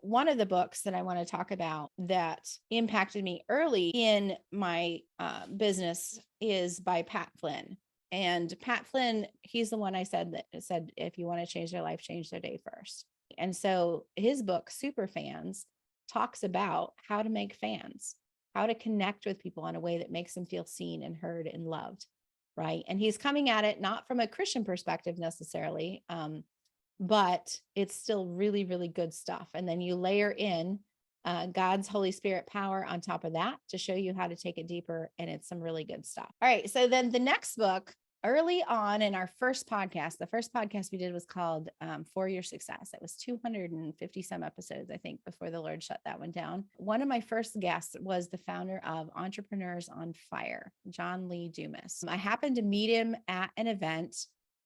one of the books that I want to talk about that impacted me early in my business is by Pat Flynn. And Pat Flynn, he's the one I said that said, if you want to change their life, change their day first. And so his book, Super Fans, talks about how to make fans, how to connect with people in a way that makes them feel seen and heard and loved. Right. And he's coming at it not from a Christian perspective necessarily, but it's still really, really good stuff. And then you layer in God's Holy Spirit power on top of that to show you how to take it deeper. And it's some really good stuff. All right. So then the next book, early on in our first podcast, the first podcast we did was called For Your Success. It was 250 some episodes, I think, before the Lord shut that one down. One of my first guests was the founder of Entrepreneurs on Fire, John Lee Dumas. I happened to meet him at an event.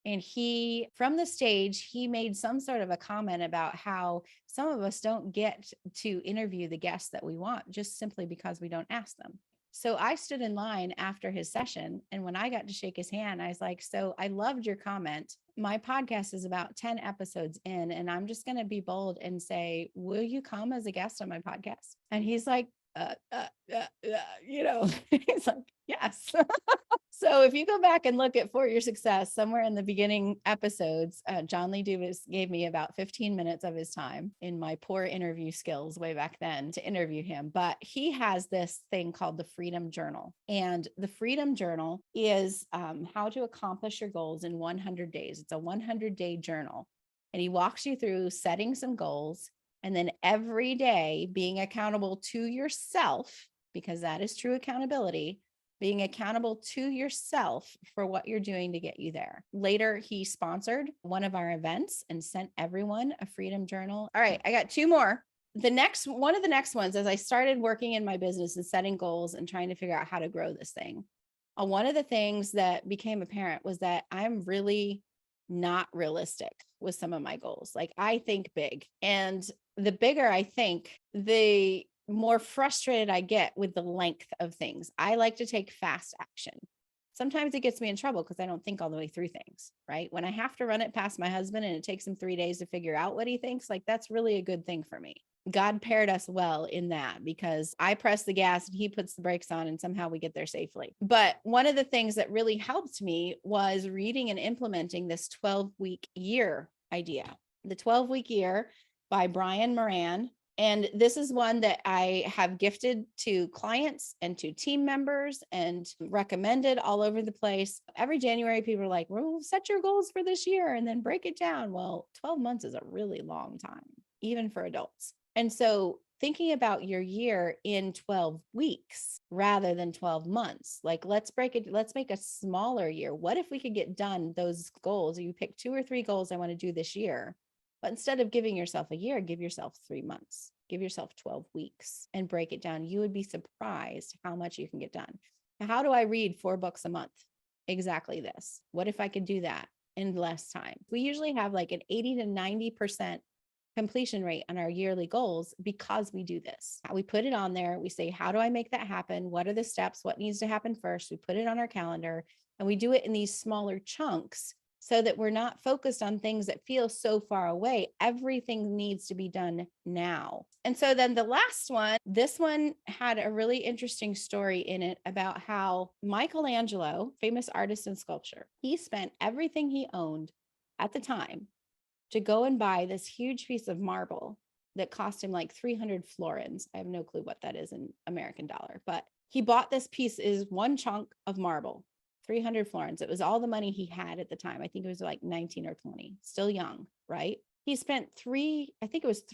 And he, from the stage, he made some sort of a comment about how some of us don't get to interview the guests that we want just simply because we don't ask them. So I stood in line after his session. And when I got to shake his hand, I was like, so I loved your comment. My podcast is about 10 episodes in, and I'm just going to be bold and say, will you come as a guest on my podcast? And he's like, he's like, yes. So if you go back and look at For Your Success, somewhere in the beginning episodes, John Lee Dumas gave me about 15 minutes of his time in my poor interview skills way back then to interview him. But he has this thing called the Freedom Journal. And the Freedom Journal is how to accomplish your goals in 100 days. It's a 100-day journal. And he walks you through setting some goals and then every day being accountable to yourself, because that is true accountability, being accountable to yourself for what you're doing to get you there. Later, he sponsored one of our events and sent everyone a Freedom Journal. All right, I got two more. One of the next ones, as I started working in my business and setting goals and trying to figure out how to grow this thing, one of the things that became apparent was that I'm really not realistic with some of my goals. Like I think big, and the bigger I think, the more frustrated I get with the length of things. I like to take fast action. Sometimes it gets me in trouble because I don't think all the way through things, right? When I have to run it past my husband and it takes him 3 days to figure out what he thinks, like that's really a good thing for me. God paired us well in that because I press the gas and he puts the brakes on and somehow we get there safely. But one of the things that really helped me was reading and implementing this 12-week year idea. The 12-week year by Brian Moran. And this is one that I have gifted to clients and to team members and recommended all over the place. Every January, people are like, well, set your goals for this year and then break it down. Well, 12 months is a really long time, even for adults. And so thinking about your year in 12 weeks rather than 12 months, like let's make a smaller year. What if we could get done those goals? You pick 2 or 3 goals I want to do this year. But instead of giving yourself a year, give yourself 3 months, give yourself 12 weeks and break it down. You would be surprised how much you can get done. How do I read 4 books a month? Exactly this. What if I could do that in less time? We usually have like an 80 to 90% completion rate on our yearly goals because we do this. We put it on there. We say, how do I make that happen? What are the steps? What needs to happen first? We put it on our calendar and we do it in these smaller chunks so that we're not focused on things that feel so far away. Everything needs to be done now. And so then the last one, this one had a really interesting story in it about how Michelangelo, famous artist and sculptor, he spent everything he owned at the time to go and buy this huge piece of marble that cost him like 300 florins. I have no clue what that is in American dollar, but he bought this piece, is one chunk of marble. 300 florins. It was all the money he had at the time. I think it was like 19 or 20, still young, right? He spent 3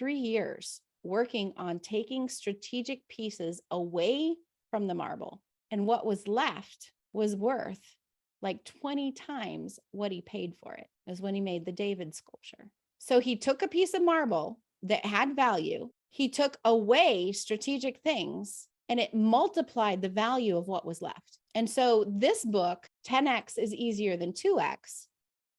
years working on taking strategic pieces away from the marble. And what was left was worth like 20 times what he paid for it. It was when he made the David sculpture. So he took a piece of marble that had value. He took away strategic things and it multiplied the value of what was left. And so this book, 10X is easier than 2X,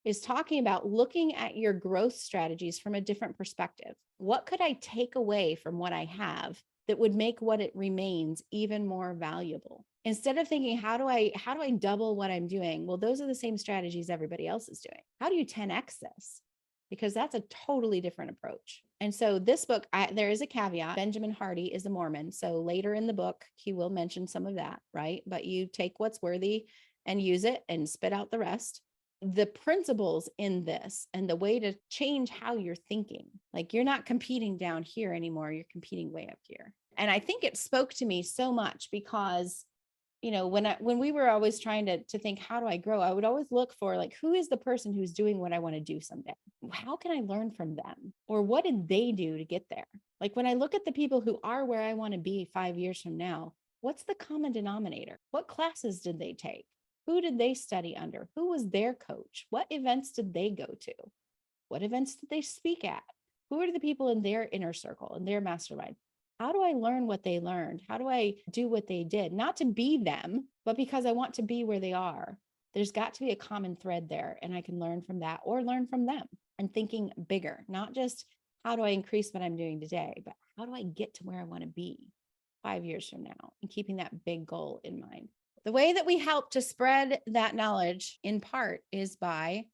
is talking about looking at your growth strategies from a different perspective. What could I take away from what I have that would make what it remains even more valuable? Instead of thinking, how do I double what I'm doing? Well, those are the same strategies everybody else is doing. How do you 10X this? because that's a totally different approach. And so this book, there is a caveat. Benjamin Hardy is a Mormon. So later in the book, he will mention some of that, right? But you take what's worthy and use it and spit out the rest. The principles in this and the way to change how you're thinking, like you're not competing down here anymore, you're competing way up here. And I think it spoke to me so much because when we were always trying to think, how do I grow? I would always look for like, who is the person who's doing what I want to do someday? How can I learn from them? Or what did they do to get there? Like when I look at the people who are where I want to be 5 years from now, what's the common denominator? What classes did they take? Who did they study under? Who was their coach? What events did they go to? What events did they speak at? Who are the people in their inner circle, in their mastermind? How do I learn what they learned? How do I do what they did? Not to be them, but because I want to be where they are. There's got to be a common thread there, and I can learn from that or learn from them and thinking bigger, not just how do I increase what I'm doing today, but how do I get to where I want to be 5 years from now, and keeping that big goal in mind. The way that we help to spread that knowledge in part is by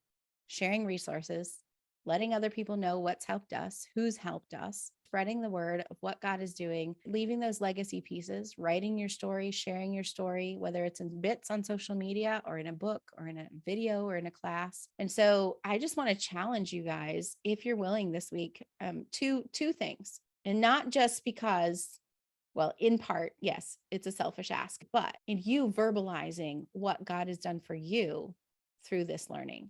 sharing resources, letting other people know what's helped us, who's helped us, spreading the word of what God is doing, leaving those legacy pieces, writing your story, sharing your story, whether it's in bits on social media or in a book or in a video or in a class. And so I just want to challenge you guys, if you're willing this week, two things. And not just because, well, in part, yes, it's a selfish ask, but in you verbalizing what God has done for you through this learning.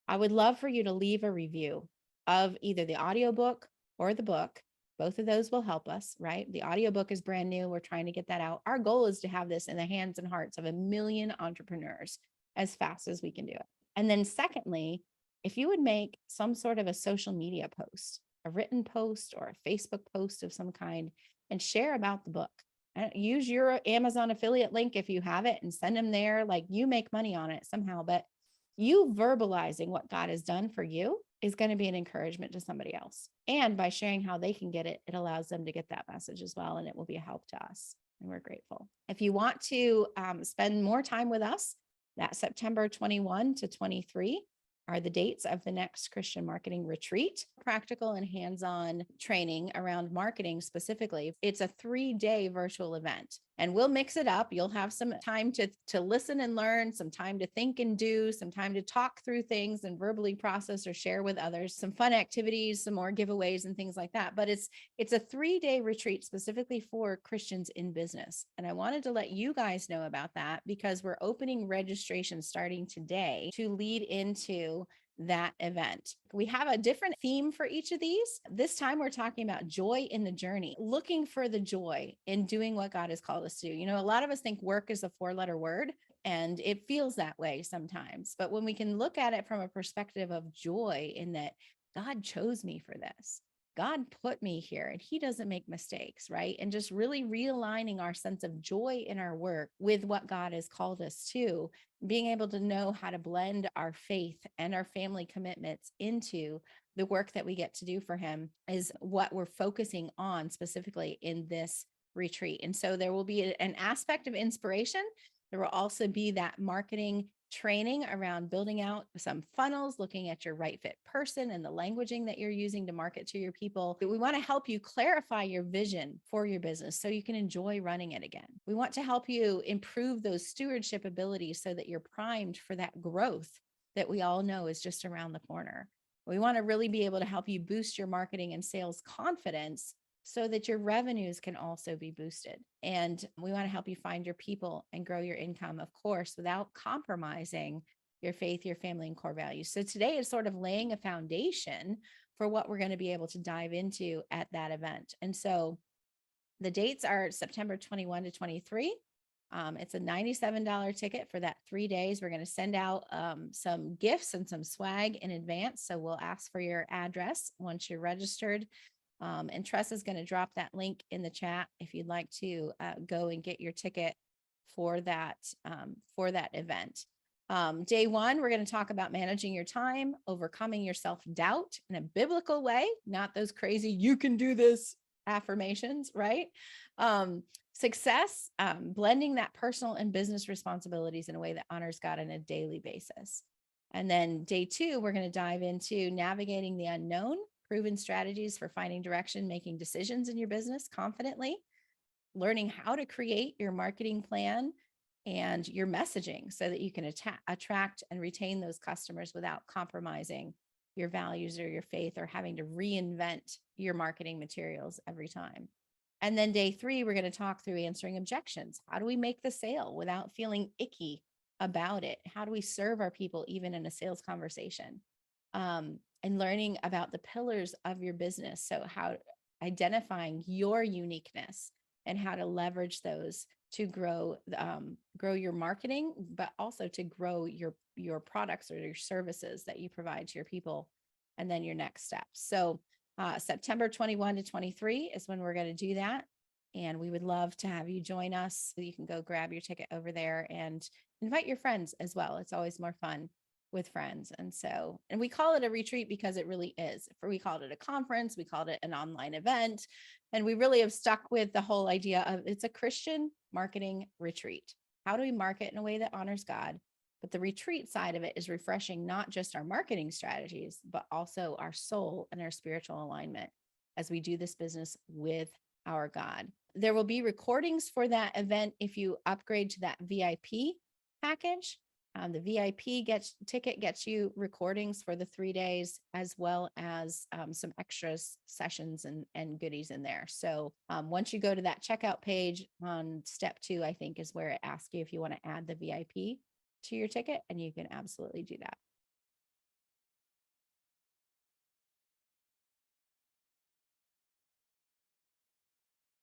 I would love for you to leave a review of either the audiobook or the book. Both of those will help us, right? The audiobook is brand new. We're trying to get that out. Our goal is to have this in the hands and hearts of 1 million entrepreneurs as fast as we can do it. And then secondly, if you would make some sort of a social media post, a written post or a Facebook post of some kind, and share about the book. Use your Amazon affiliate link if you have it and send them there. Like you make money on it somehow, but you verbalizing what God has done for you is going to be an encouragement to somebody else. And by sharing how they can get it, it allows them to get that message as well. And it will be a help to us. And we're grateful. If you want to spend more time with us, that September 21 to 23 are the dates of the next Christian marketing retreat, practical and hands-on training around marketing specifically. It's a 3-day virtual event, and we'll mix it up. You'll have some time to listen and learn, some time to think and do, some time to talk through things and verbally process or share with others, some fun activities, some more giveaways and things like that. But it's a 3-day retreat specifically for Christians in business. And I wanted to let you guys know about that because we're opening registration starting today to lead into that event. We have a different theme for each of these. This time we're talking about joy in the journey, looking for the joy in doing what God has called us to do. A lot of us think work is a 4-letter word, and it feels that way sometimes. But when we can look at it from a perspective of joy in that God chose me for this, God put me here and he doesn't make mistakes, right? And just really realigning our sense of joy in our work with what God has called us to, being able to know how to blend our faith and our family commitments into the work that we get to do for him is what we're focusing on specifically in this retreat. And so there will be an aspect of inspiration. There will also be that marketing training around building out some funnels, looking at your right fit person and the languaging that you're using to market to your people. But we want to help you clarify your vision for your business so you can enjoy running it again. We want to help you improve those stewardship abilities so that you're primed for that growth that we all know is just around the corner. We want to really be able to help you boost your marketing and sales confidence so that your revenues can also be boosted. And we want to help you find your people and grow your income, of course, without compromising your faith, your family, and core values. So today is sort of laying a foundation for what we're going to be able to dive into at that event. And so the dates are September 21 to 23. It's a $97 ticket for that 3 days. We're going to send out some gifts and some swag in advance. So we'll ask for your address once you're registered. And Tressa's going to drop that link in the chat if you'd like to go and get your ticket for that event. Day 1, we're going to talk about managing your time, overcoming your self-doubt in a biblical way, not those crazy, you can do this affirmations, right? Success, blending that personal and business responsibilities in a way that honors God on a daily basis. And then day 2, we're going to dive into navigating the unknown, proven strategies for finding direction, making decisions in your business confidently, learning how to create your marketing plan and your messaging so that you can attract and retain those customers without compromising your values or your faith or having to reinvent your marketing materials every time. And then day 3, we're going to talk through answering objections. How do we make the sale without feeling icky about it? How do we serve our people even in a sales conversation? And learning about the pillars of your business. So how identifying your uniqueness and how to leverage those to grow your marketing, but also to grow your products or your services that you provide to your people, and then your next steps. So September 21 to 23 is when we're going to do that. And we would love to have you join us. You can go grab your ticket over there and invite your friends as well. It's always more fun with friends. And we call it a retreat because it really is. We called it a conference, we called it an online event, and we really have stuck with the whole idea of it's a Christian marketing retreat. How do we market in a way that honors God? But the retreat side of it is refreshing not just our marketing strategies, but also our soul and our spiritual alignment as we do this business with our God. There will be recordings for that event if you upgrade to that VIP package. The VIP ticket gets you recordings for the 3 days, as well as some extra sessions and goodies in there. So once you go to that checkout page on step 2, I think is where it asks you if you want to add the VIP to your ticket, and you can absolutely do that.